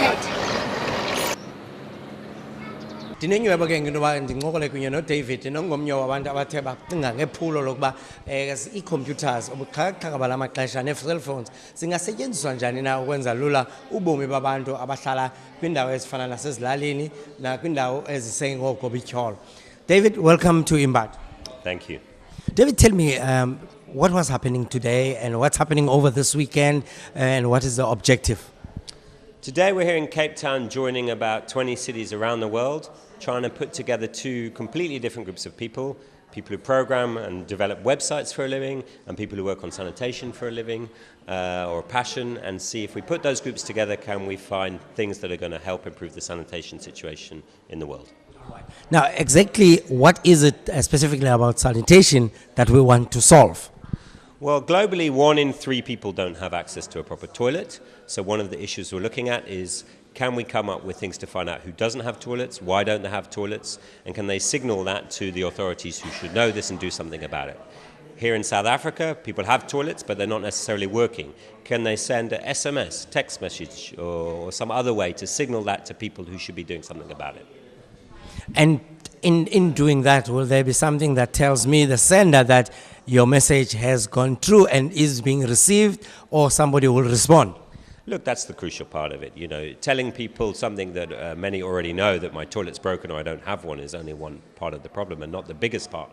facilitator. Dinenywebo ke ngintoba ndinqokole kunye no David nongomnye wabantu abathe bacinga ngephulo lokuba ii-computers obuxhakaxhaka bala maxesha nee-cellphones zingasetyenziswa njani na ukwenza lula ubomi babantu abahlala kwiindawo ezifana nasezilalini nakwindawo ezisengoko bityholo. David, welcome to Impact. Thank you. David, tell me what was happening today and what's happening over this weekend and what is the objective? Today we're here in Cape Town joining about 20 cities around the world, trying to put together two completely different groups of people who program and develop websites for a living and people who work on sanitation for a living or a passion, and see if we put those groups together, can we find things that are going to help improve the sanitation situation in the world. Now, exactly what is it specifically about sanitation that we want to solve? Well, globally, 1 in 3 people don't have access to a proper toilet. So one of the issues we're looking at is, can we come up with things to find out who doesn't have toilets, why don't they have toilets, and can they signal that to the authorities who should know this and do something about it? Here in South Africa, people have toilets, but they're not necessarily working. Can they send an SMS, text message, or some other way to signal that to people who should be doing something about it? And in doing that, will there be something that tells me, the sender, that your message has gone through and is being received, or somebody will respond? Look, that's the crucial part of it. You know, telling people something that many already know, that my toilet's broken or I don't have one, is only one part of the problem and not the biggest part.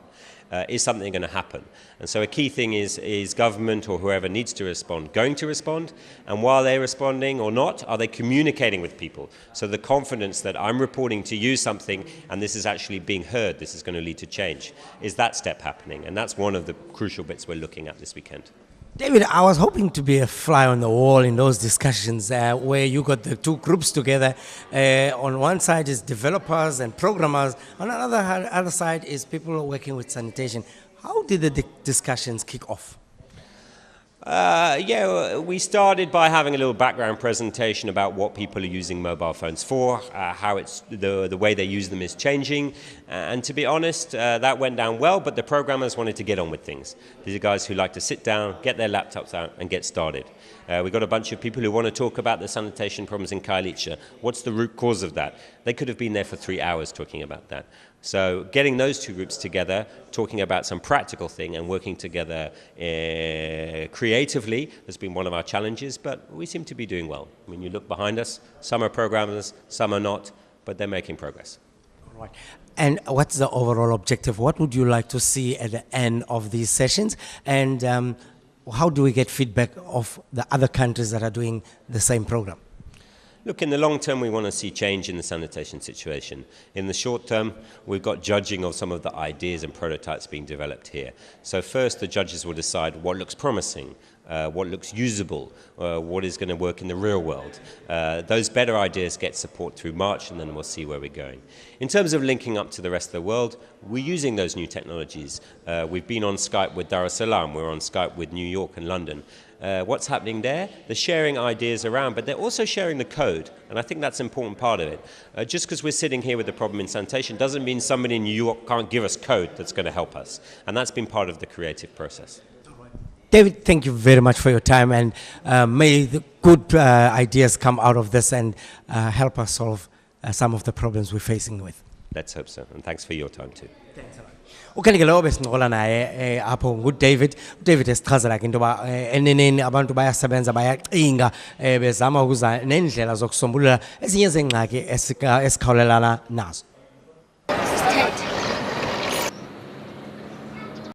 Is something going to happen? And so a key thing is government or whoever needs to respond going to respond? And while they're responding or not, are they communicating with people? So the confidence that I'm reporting to you something and this is actually being heard, this is going to lead to change. Is that step happening? And that's one of the crucial bits we're looking at this weekend. David, I was hoping to be a fly on the wall in those discussions where you got the two groups together. On one side is developers and programmers. On the other side is people working with sanitation. How did the discussions kick off? We started by having a little background presentation about what people are using mobile phones for, how it's the way they use them is changing, and to be honest, that went down well, but the programmers wanted to get on with things. These are guys who like to sit down, get their laptops out and get started. We got a bunch of people who want to talk about the sanitation problems in Khayelitsha. What's the root cause of that? They could have been there for 3 hours talking about that. So getting those two groups together, talking about some practical thing and working together creatively has been one of our challenges, but we seem to be doing well. I mean, you look behind us, some are programmers, some are not, but they're making progress. All right. And what's the overall objective? What would you like to see at the end of these sessions? And how do we get feedback of the other countries that are doing the same program? Look, in the long term, we want to see change in the sanitation situation. In the short term, we've got judging of some of the ideas and prototypes being developed here. So first, the judges will decide what looks promising, what looks usable, what is going to work in the real world. Those better ideas get support through March, and then we'll see where we're going. In terms of linking up to the rest of the world, we're using those new technologies. We've been on Skype with Dar es Salaam, we're on Skype with New York and London. What's happening there? They're sharing ideas around, but they're also sharing the code, and I think that's an important part of it. Just because we're sitting here with the problem in sanitation doesn't mean somebody in New York can't give us code that's going to help us, and that's been part of the creative process. David, thank you very much for your time, and may the good ideas come out of this and help us solve some of the problems we're facing with. Let's hope so, and thanks for your time too. Thanks a lot. Ukhanike lo besincokola naye apho nguDavid. uDavid esichazela ke into ba eneneni abantu bayasebenza bayacinga bezama ukuza nendlela zokusombulula ezinye zengxaki esikhawulelana nazo. Facilitator.